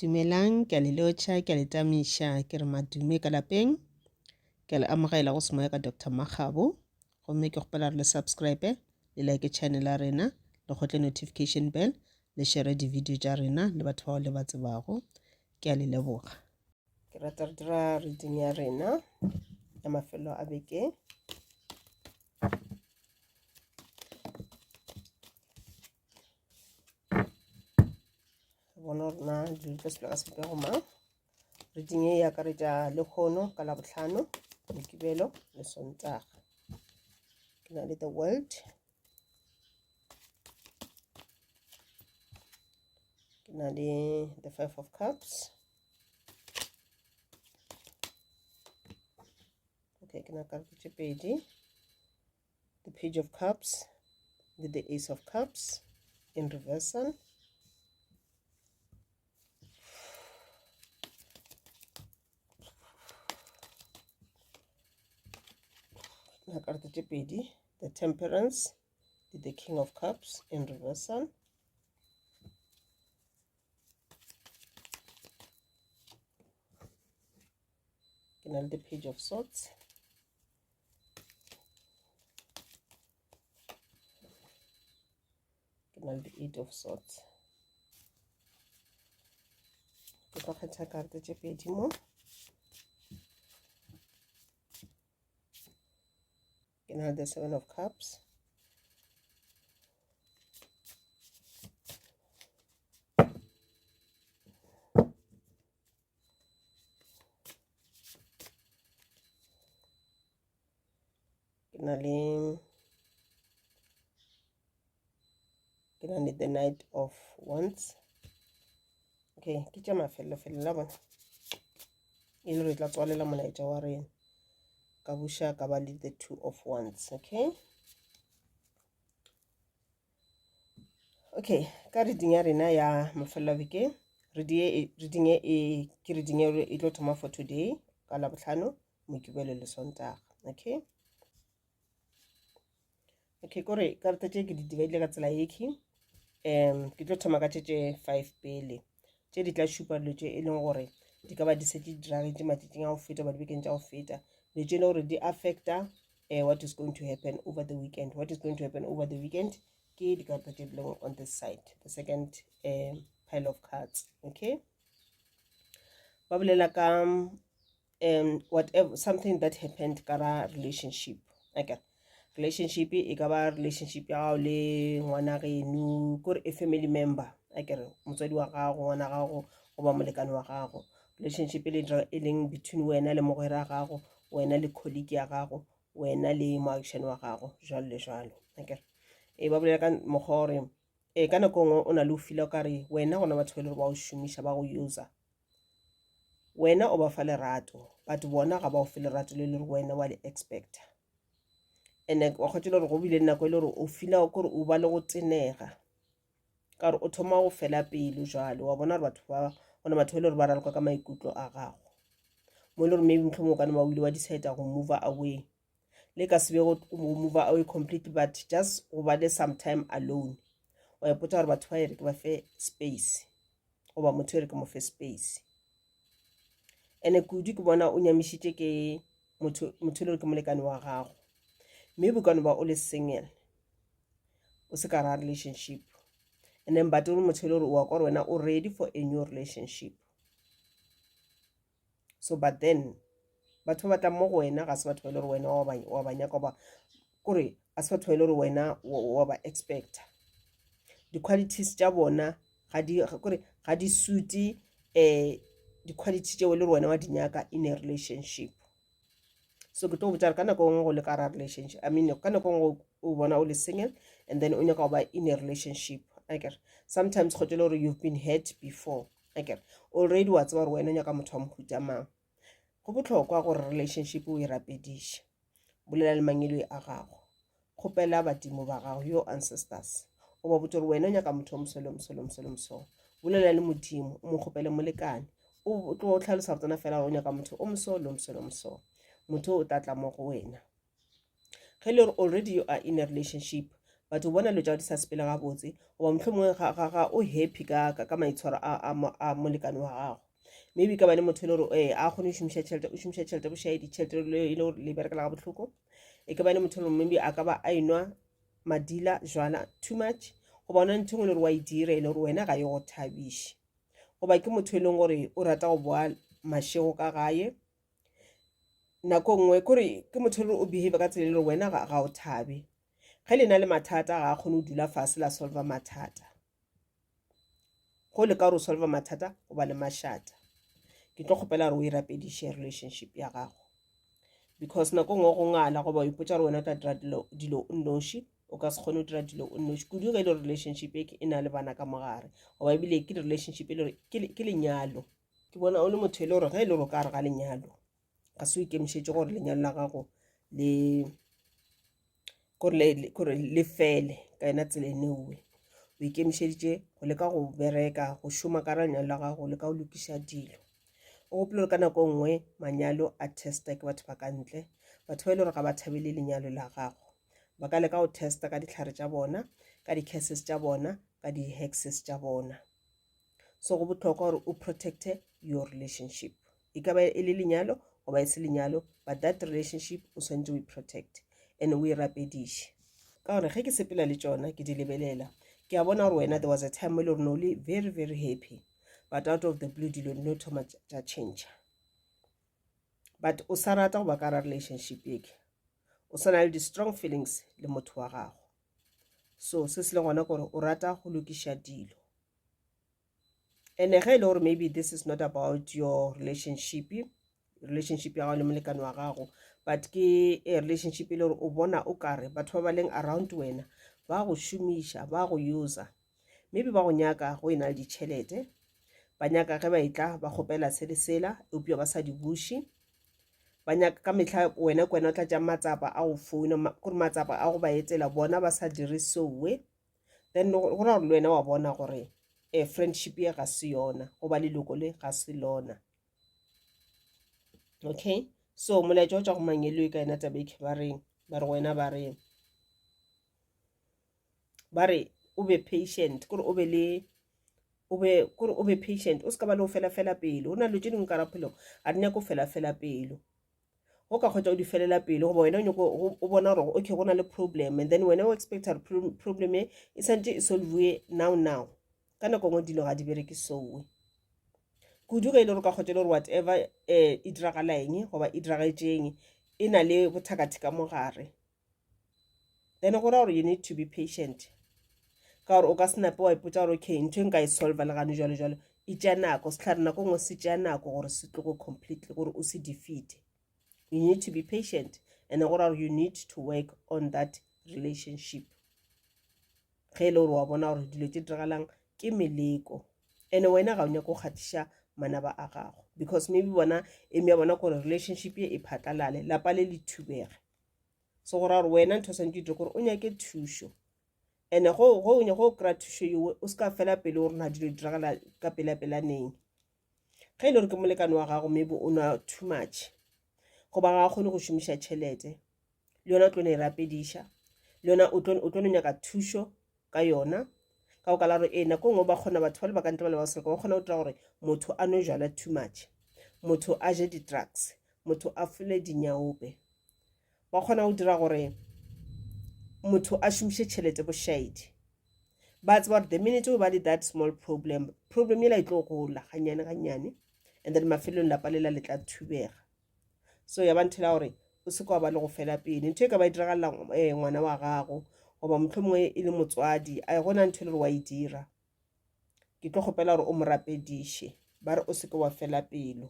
Dumelang, ke a le lotjha, ke a le tamisha, ke re madume ka lapeng. Ke a le amogela go semoya ka Dr. Makgabo. Gomme ke gopela re le subscribe, le like channel ya rena, le gotle notification bell, le share di-video tša rena le batho bao le ba tsebago. Ke a le leboga. Ke rata re dira reading ya rena ya mafelelo a beke. Bona rona di tlo se ka sepe go mang. Reading e ya akaretša lekgono ka Labohlano, Mokibelo le Sontaga. Ke na le the world. Ke na le the 5 of cups. Okay, ke na karete tše pedi. The page of cups le the ace of cups in reversal. Na karete tše pedi, the temperance le the king of cups in reversal. Ke na le the page of swords. Ke na le the 8 of swords. Ke tlo kgetha karete tše pedi mo. Ke na le the 7 of cups. Ke na le the knight of wands. Okay, ke tša mafelelo la bona. E le re tla tswalela molaetša wa rena. Ka buša ka ba le the 2 of wands, okay? Okay, ka reading ya rena ya mafelelo a beke, reading e ke reading e tlo thoma for today, ka Labohlano, Mokibelo le Sontaga, okay? Okay, kore karete tše ke di dividile ka tsela yeke. Ke tlo thoma ka tše 5 pele. Tše di tla šupa dilo tše e leng gore di ka ba di se di diragetse matšatšing a go feta ba dibekeng tša go feta. Le tše e le gore di affecta what is going to happen over the weekend. What is going to happen over the weekend ke dikarata tše di leng on this side, the second pile of cards, okay? Ba bolela ka whatever, something that happened ka ra relationship. Okay. Relationship e ka ba relationship ya gago le ngwana geno, kore a family member, akere motswadi wa gago, ngwana gago goba molekane wa gago. Relationship e leng between wena le mogwera wa gago, wena le colleague ya gago, wena le moagišane wa gago, jalo le jalo, akere. Ba bolela ka mokgwa gore ka nako nngwe o na le o feel-a o kare wena gona batho ba le gore ba o šomiša, ba go user. Wena o ba fa lerato, but bona ga ba o fe lerato le le gore wena wa le expecta. And wa kgotse le gore go bile nako e le gore o feel-a kore o ba le go tenega, ka gore o thoma go fela pelo jalo. Wa bona gore batho ba gona batho ba le gore ba raloka ka maikutlo a gago, mo e le gore maybe mohlomong o ka nna wa ile wa decide go move away. Le ka se be go move away completely, but just go ba le some time alone. Wa ipotsa gore batho ba ere ke ba fe space, goba motho ere ke mo fe space. And kudu ke bona o nyamišitše ke motho le gore ke molekane wa gago. Maybe o kane ba o le single, o se ka ra relationship, and then but o le motho le gore wa kwa wena o ready for a new relationship. So but then batho ba tla mo go wena ga se batho ba le gore wena wa ba nyaka ba kore a se batho ba le gore wena wa ba expecta. Di-qualities tša bona ga di suite di-quality tšeo le gore wena wa di nyaka in a relationship. So ke tlo botsa ka nako nngwe go le ka ra relationship, I mean ka nako nngwe o bona o le single and then o nyaka go ba in a relationship, akere. Sometimes go tšele gore you've been hurt before, akere. Already wa tseba gore wena o nyaka motho wa mohuta mang. Go bohlokwa gore relationship o e rapediše, bolela le mangelo a gago, kgopela badimo ba gago, your ancestors, o ba botse gore wena o nyaka motho o mosolo. Bolela le modimo, o mo kgopele molekane, o tlo o tlhalosa botsana fela o nyaka motho o mosolo. Motho o tla tla mo go wena. Ge le gore already you are in a relationship, but o bona lo tja di sa sepela ga botse goba mohlomongwe ga o happy ka maitshwaro a molekane wa gago. Maybe ka ba le motho le gore a kgone o šomiša tšhelete bošaedi tšhelete e le gore le berekela ga botlhoko. E ka ba le motho le maybe a ka ba a enwa madila jwala too much goba ona ntho engwe le gore wa e dira e le gore wena ga e go thabiše goba ke motho e leng gore o rata go boa mašego ka gae. Nako nngwe kore ke motho le o behave ka tsela e le gore wena ga o thabe. Ge le na le mathata ga a kgone o dula fase la solva mathata go le ka gore o solva mathata o ba le mašata. Ke tlo kgopela gore o e rapediše relationship ya gago because nako nngwe go ngala goba o ipotša gore wena o tla dira dilo o nnoši o ka se kgone o dira dilo o nnoši kudu ge e le relationship e na le bana ka mogare goba ebile ke relationship e le gore ke lenyalo. Ke bona o le motho e le gore ge e le gore o ka re ga lenyalo ga se o ikemišetše gore lenyalo la gago kore le fele ka ena tsela enewe. O ikemišeditše go leka go bereka go šoma ka lenyalo la gago le ka go lokiša dilo. O gopole ka nako nngwe manyalo a testa ke batho ba ka ntle batho ba e le gore ga ba thabele lenyalo la gago ba ka leka go testa ka dihlare tša bona ka di-curses tša bona ka di-hexes tša bona. So go bohlokwa gore o protecte your relationship e ka ba e le lenyalo goba e se lenyalo but that relationship o swantse o e protect and o e rapediše ka gore ge ke sepela le tšona ke di lebelela ke a bona gore wena there was a time e le gore no le very very happy but out of the blue dilo no thoma tša change but o sa rata go ba ka ra relationship eke o sa na le di-strong feelings le motho wa gago. So se se le gona gore o rata go lokiša dilo and ge e le gore maybe this is not about your relationship ya gago le molekane wa gago but ke a relationship e le gore o bona o kare batho ba ba leng around wena ba go šomiša ba go user maybe ba go nyaka go ena le ditšhelete ba nyaka ge ba etla ba kgopela se le sela eupša ba sa di buši ba nyaka ka mehla wena kwena o tla tša matsapa a go founa kore matsapa a go ba etela bona ba sa dire sowe then go ra gore le wena wa bona gore friendship ye ga se yona goba leloko le ga se lona. Okay, so molaetša o tša go manyelo e ka ena tša beke ba re wena ba re o be patient kore o be patient o se ka ba le go fela pelo o na le tše dingwe ka raphelong a di nyako fela pelo go ka kgotsa o di felela pelo goba wena o bona gore okay go na le problem and then wena o expecta problem e santse e solviwe now ka nako ngwe dilo ga di bereke sowe kudu ge e le gore ka kgotsa le gore whatever e diragala eng goba e diragetšeng e na le bothakati ka mogare then go ra gore you need to be patient ka gore o ka senape wa ipotsa gore okay ntho e nka e solva le gane jalo e tša nako sehlare nako ngwe se tša nako gore se tlogo completely gore o se defeat. You need to be patient and go ra gore you need to work on that relationship ge e le gore wa bona gore dilo tše diragalang ke meleko and wena ga o nyaka go kgatiša manaba a gago because maybe bona eme ya bona gore relationship ye e phatlalale lapa le le thubege. So go ra gore wena ntho santse dire gore o nyake thušo and go kry-a thušo ewe o se ka fela pele gore na dilo diragala ka pelapelaneng ge e le gore ke molekane wa gago maybe o nwa too much goba ga a kgone go šomiša tšhelete le yona o tlo ne e rapediša le yona o tlo nyaka thušo ka yona ka go ka la gore nako ngwe ba kgona batho ba le bakante ba le baseleka ba kgona go dira gore motho a nwe jala too much motho a je di-drugs motho a fole dinyaope ba kgona go dira gore motho a šomiše tšhelete bošaedi ba tseba gore the minute o ba le that small problem ela e tlo gola gannyane and then mafelong lapa lela le tla thubega. So ya ba nthela gore o se ka ba le go fela pele ntho e ka ba e diragalela ngwana wa gago goba mohlomongwe e le motswadi a gona ntho le gore wa e dira ke tlo kgopela gore o mo rapediše ba re o se ke wa fela pelo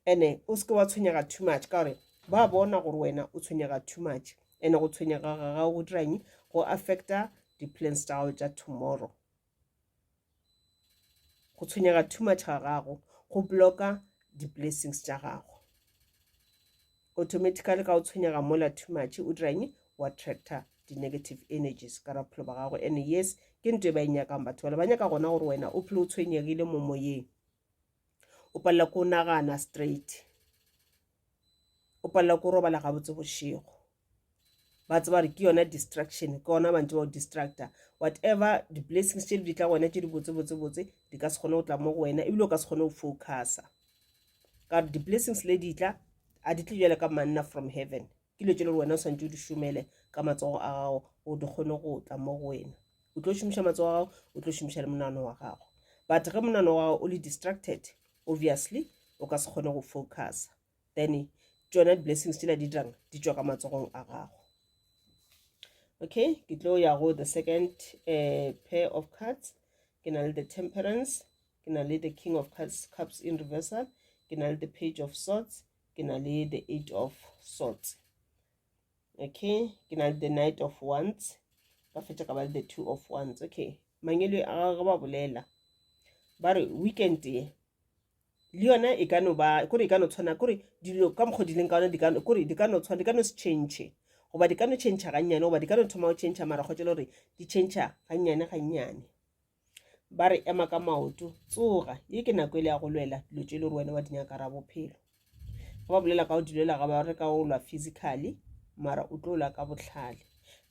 ene o se ke wa tshwenyega too much ka gore ba bona gore wena o tshwenyega too much ene go tshwenyega ga gago go dirang go affecta di-plans tša gago tša tomorrow. Go tshwenyega too much ga gago go blocka di-blessings tša gago automatically ka o tshwenyega mola too much o dirang o attracta di-negative energies ka raphelo ba gago and yes ke ntho e ba inyakang batho ba nyaka gona gore wena o phele o tshwenyegile mo moyeng o palela ko nagana straight o palela ko robala ga botse bošego ba tseba re ke yona distraction ke ona mantse ba distractor whatever the blessings tse di tla wena tse di botse di ka se kgone go tla mo go wena ebile o ka se kgone go focusa ka di blessings le di tla a di tle ka manna from heaven ke le tšelo wena o santse o di shumele ka matsogo a gago o di kgone go tla mo go wena o tlo shumisha matsogo a gago o tlo shumisha le monano wa gago but ge monano wa gago o le distracted obviously o ka se kgone go focusa then tsona di blessings tse di dirang di tswa ka matsogong a gago. Okay, ke tlo ya go the second pair of cards. Ke na le the temperance, ke na le the king of cups in reversal, ke na le the page of swords, ke na le the 8 of swords. Okay, ke na le the knight of wands, ka fetša ka ba le the 2 of wands. Okay, mangelo a ga ba bolela ba re weekend e le yona e ka no ba kore e ka no tshwana kore dilo ka mokgo di leng ka yona di ka no tshwana di ka no se change goba di ka no change ga nnyane goba di ka no thoma go change mara go tsela gore di change ga nnyane ba re ema ka maoto tsoga ye ke nako ile ya go lwela dilo tse le gore wena wa dinyaka ra bophelo ga ba bolela ka go dilela ga ba re ka go lwa physically mara o tlo lwa ka botlhale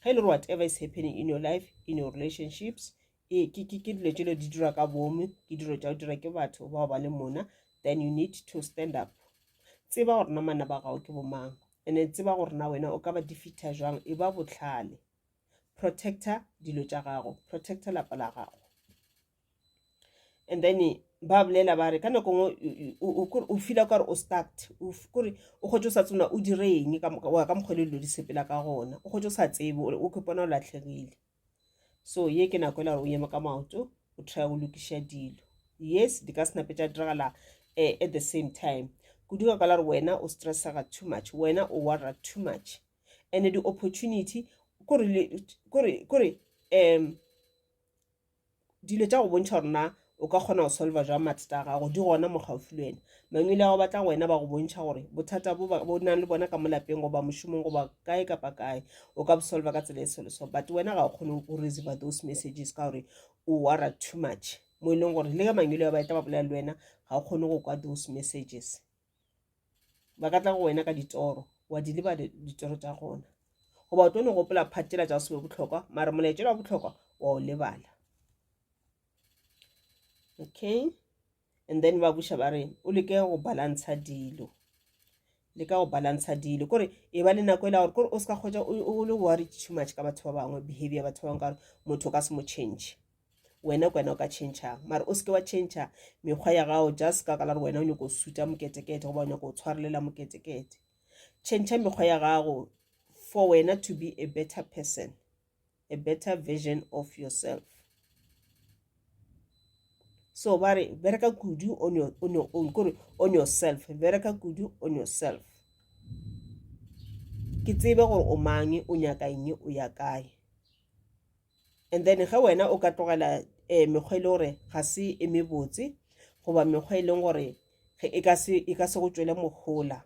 ga ile gore whatever is happening in your life in your relationships ke dilo tse di dira ka bomo ke dilo tsa go dira ke batho ba ba le mona then you need to stand up tseba gore na mana ba gago ke bomang ene tseba gore na wena o ka ba defeater jwang e ba botlhale protector dilo tša gago protector lapa la gago and then ba bolela ba re ka nako o feel ka re o stuck kore o go tsa tsona o direng ka mokgwele di sepela ka gona o go sa tsebe o ke bona o latlhegile so ye ke nako la re o ema ka maoto o try go lokisha dilo yes di ka snapetša diragala at the same time kudu ka la re wena o stressa ga too much wena o worry too much and the opportunity kore dilo tša go bontšha rona o ka kgona go solva jwa mathata a gago di gona mo gaufi le wena mangwele a go batla wena ba go bontšha gore bothata bo nang le bona ka molapeng goba mošomong goba kae kapa kae o ka bo solva ka tsela e soloso but wena ga o kgone go receive those messages ka gore o worry too much mo e leng gore le ka mangwele a ba eta ba bolela le wena ga o kgone go kwa those messages ba ka tla go wena ka ditoro wa di leba ditoro tša gona goba o tlo ne gopola phathela tša go se be botlhokwa mara molaetšelo wa botlhokwa wa o lebala. Okay, and then ba busha ba re o leke go balance dilo le ka go balance dilo kore e ba le nako e la gore kore o ska kgotsa o le worry too much ka batho ba bangwe behavior batho ba bangwe ka motho ka se mo change wena o ka change mara o ske wa change mekgwa ya gago just ka la re wena o nyako suta moketekete go ba o nyako tshwarelela moketekete change mekgwa ya gago for wena to be a better person, a better version of yourself. So bare bereka kudu on your own on yourself bereka kudu on yourself ke tsebe gore o mang o nyaka eng o ya kae and then ga wena o ka tlogela mekgwa ile gore ga se e mebotse goba mekgwa ile gore e ka se go tswela mogola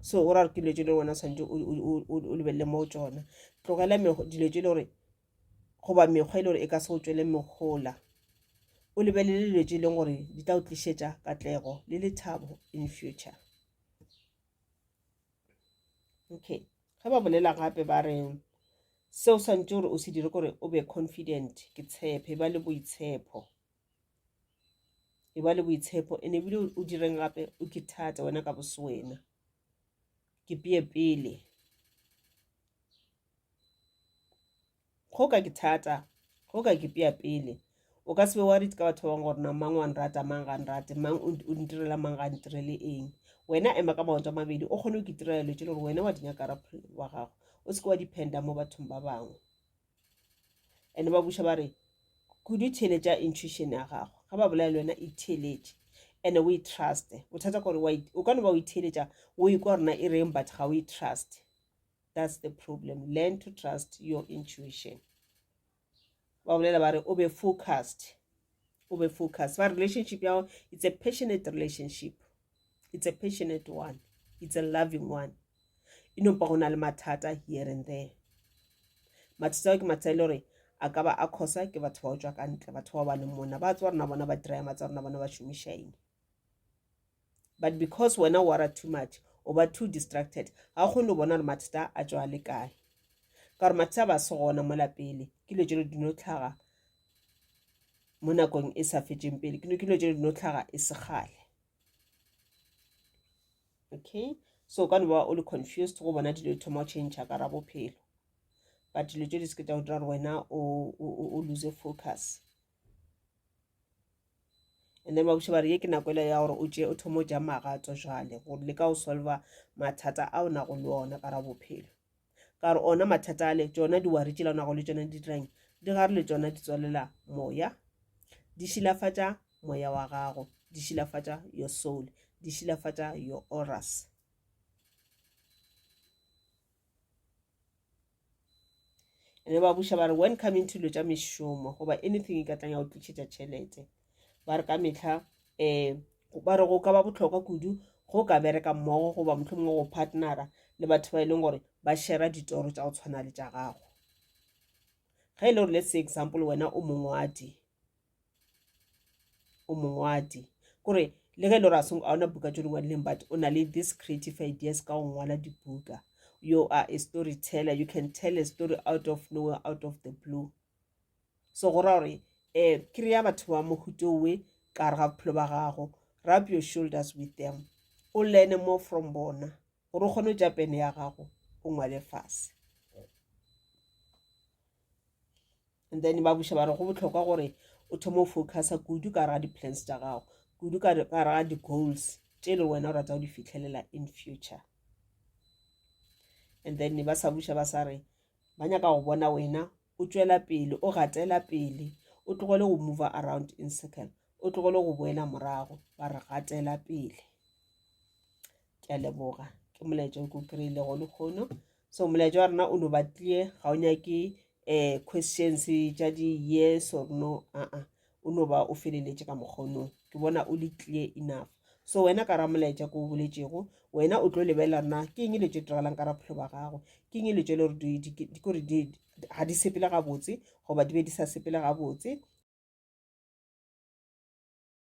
so o ra ke letse le wena santse o lebelle mo tsona tlogela dilo tse le gore goba mekgwa ile gore e ka se go tswele mogola o lebelele dilo tse leng gore di tla o tlišetša katlego le lethabo in future. Okay, ga ba bolela gape ba re seo santse gore o se dire gore o be confident ke tshepe e ba le boitshepo ene bile o direng gape o ke thata wena ka bose wena ke peye pele go ka ke thata go ka ke pea pele o ka se be wa rit ka batho ba gore na mang wa nrata mang ga nrate mang o ntirela mang ga ntirele eng wena ema ka maoto a mabedi o kgone go itirela le tšelo gore wena wa dinyaka wa gago o se ke wa dependa mo bathong ba bangwe ene ba busha ba re kudu theletša intuition ya gago ga ba bolela le wena e theletše ene o e trust bothata gore o ka no ba o itheletša o ikwa rena e reng but ga o e trust. That's the problem. Learn to trust your intuition. Ba bolela ba re o be focused. Ba relationship yao it's a passionate relationship. It's a passionate one. It's a loving one. Inompa go na le mathata here and there. Mathata ke mathata le gore a ka ba a khosa ke batho ba o tswa ka ntle batho ba ba le mona ba tswa rena bona ba dira matsa rena bona ba šomiša eng but because wena o worry too much o ba too distracted ga go no bona re mathata a tswa le kae ka re mathata ba se gona mo lapele ke le di no tlhaga mo nakong e sa fetseng pele ke le di no tlhaga e segale. Okay, so ka no ba o le confused go bona dilo thoma o change ka ra bophelo but dilo tse di se ke tsa go dira gore wena o lose focus. And then ba buša ba re ye ke nako ya gore o tšee o thoma o ja magato jale gore le ka o solva mathata a o nago le ona ka ra bophelo ka re ona mathata a le tsona di wari tšela o nago le tsona di dirang di gare le tsona di tswalela moya di šilafatša moya wa gago di šilafatša your soul di šilafatša your auras. And ba buša ba re when coming to dilo tša mešomo goba anything e ka tlang ya go tlišetša tšhelete ba re ka metlha ba re go ka ba botlhokwa kudu go ka bereka mmogo goba mohlomongwe go partnera le batho ba e leng gore ba share ditoro tša go tshwana le tša gago. Ga e le gore let's say example wena o mongwadi kore le ge e le gore a ona buka tse di ngwadileng but o na le this creative ideas ka go ngwala dibuka. You are a storyteller, you can tell a story out of nowhere, out of the blue. So go ra gore kry-a batho ba mohuto we ka re ga bophelo ba gago, rub your shoulders with them, o learn more from bona gore o kgone go ja pene ya gago o ngwale fase. And then ba buša ba re go botlhokwa gore o thoma o focusa kudu ka re ga di-plans tša gago kudu ka re ga di-goals tše e le wena o rata go di fitlhelela in future. And then ba sa buša ba sa re ba nyaka go bona wena o tšwela pele o gatela pele o tlogele go move around in circle o tlogele go boela morago ba re gatela pele. Ke a leboga ke molaetša o ko kry-ile go le kgono. So molaetša wa rena o no batlie ga o nyake questions tša di yes or no o no ba o feleletše ka mokgonong ke bona o le clear enough. So wena ka ra molaetša ko o boletšego wena o tlo lebelela rena ke eng le tše diragalang ka ra bophelo ba gago ke eng le tše le gore ga di sepele gabotse goba di be di sa sepele gabotse